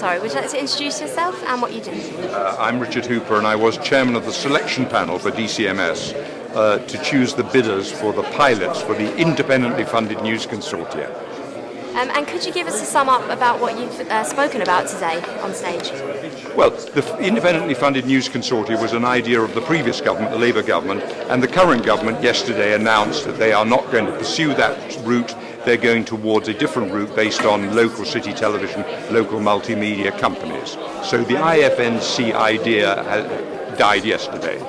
Sorry, would you like to introduce yourself and what you do? I'm Richard Hooper, and I was chairman of the selection panel for DCMS to choose the bidders for the pilots for the independently funded news consortia. And could you give us a sum up about what you've spoken about today on stage? Well, the independently funded news consortia was an idea of the previous government, the Labour government, and the current government yesterday announced that they are not going to pursue that route. They're going towards a different route based on local city television, local multimedia companies. So the IFNC idea died yesterday.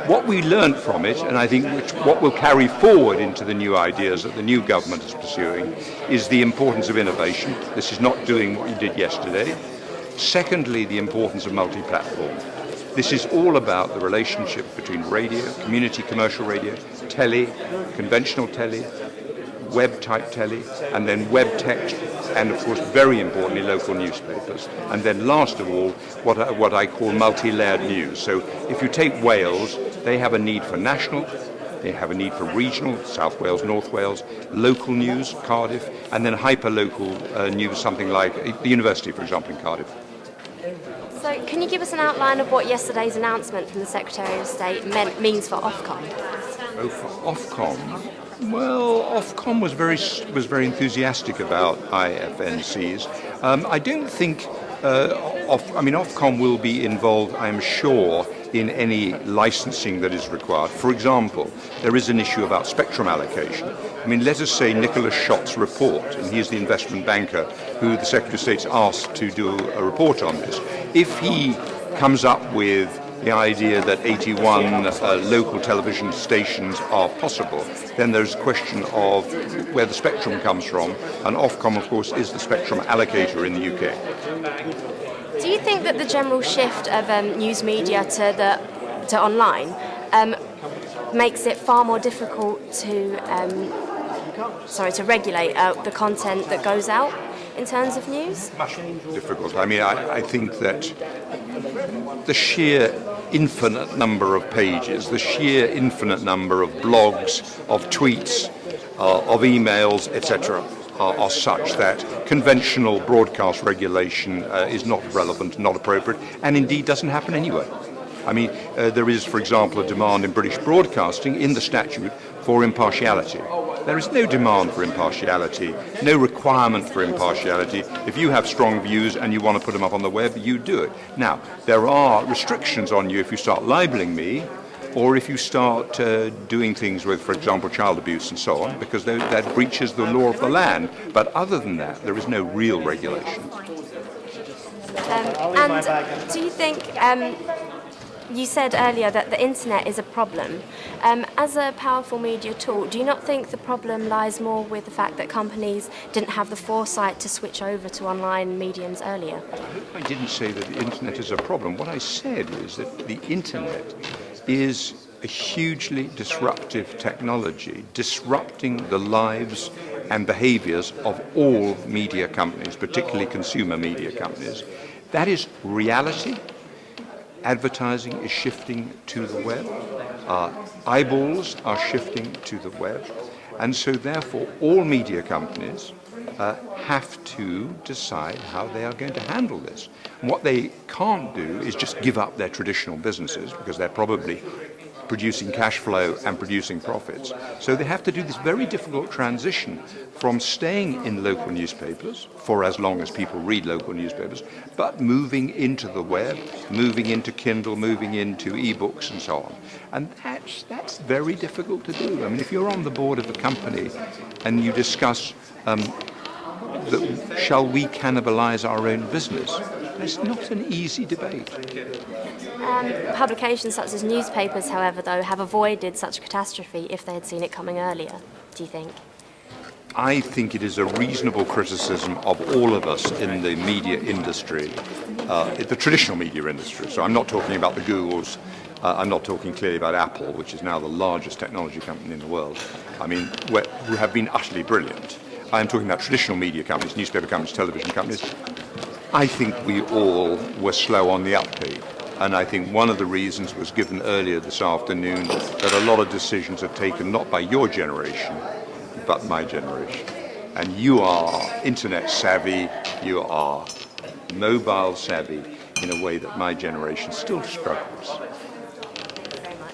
What we learned from it, and I think what will carry forward into the new ideas that the new government is pursuing, is the importance of innovation. This is not doing what you did yesterday. Secondly, the importance of multi-platform. This is all about the relationship between radio, community commercial radio, telly, conventional telly, web-type telly, and then web text, and of course, very importantly, local newspapers. And then last of all, what I call multi-layered news. So if you take Wales, they have a need for national, they have a need for regional, South Wales, North Wales, local news, Cardiff, and then hyper-local news, something like the university, for example, in Cardiff. So can you give us an outline of what yesterday's announcement from the Secretary of State means for Ofcom? Oh, for Ofcom? Well, Ofcom was very enthusiastic about IFNCs. I don't think Ofcom will be involved, I'm sure, in any licensing that is required. For example, there is an issue about spectrum allocation. I mean, let us say Nicholas Shott's report, and he's the investment banker who the Secretary of State's asked to do a report on this. If he comes up with the idea that 81 local television stations are possible, then there's a question of where the spectrum comes from, and Ofcom, of course, is the spectrum allocator in the UK. Do you think that the general shift of news media to online makes it far more difficult to regulate the content that goes out in terms of news? Much difficult. I mean, I think that the sheer infinite number of pages, the sheer infinite number of blogs, of tweets, of emails, etc., are such that conventional broadcast regulation is not relevant, not appropriate, and indeed doesn't happen anyway. I mean, there is, for example, a demand in British broadcasting in the statute for impartiality. There is no demand for impartiality, no requirement for impartiality. If you have strong views and you want to put them up on the web, you do it. Now, there are restrictions on you if you start libeling me, or if you start doing things with, for example, child abuse and so on, because that breaches the law of the land. But other than that, there is no real regulation. And do you think, you said earlier that the internet is a problem. As a powerful media tool, do you not think the problem lies more with the fact that companies didn't have the foresight to switch over to online mediums earlier? I didn't say that the internet is a problem. What I said is that the internet is a hugely disruptive technology, disrupting the lives and behaviors of all media companies, particularly consumer media companies. That is reality. Advertising is shifting to the web. Eyeballs are shifting to the web. And so therefore all media companies have to decide how they are going to handle this. And what they can't do is just give up their traditional businesses, because they're probably producing cash flow and producing profits. So they have to do this very difficult transition from staying in local newspapers for as long as people read local newspapers, but moving into the web, moving into Kindle, moving into e-books and so on. And that's very difficult to do. I mean, if you're on the board of a company and you discuss shall we cannibalize our own business? It's not an easy debate. Publications such as newspapers, however, though, have avoided such a catastrophe if they had seen it coming earlier, do you think? I think it is a reasonable criticism of all of us in the media industry, the traditional media industry. So I'm not talking about the Googles, I'm not talking clearly about Apple, which is now the largest technology company in the world. I mean, who have been utterly brilliant. I'm talking about traditional media companies, newspaper companies, television companies. I think we all were slow on the uptake. And I think one of the reasons was given earlier this afternoon that a lot of decisions are taken not by your generation, but my generation. And you are internet savvy, you are mobile savvy in a way that my generation still struggles.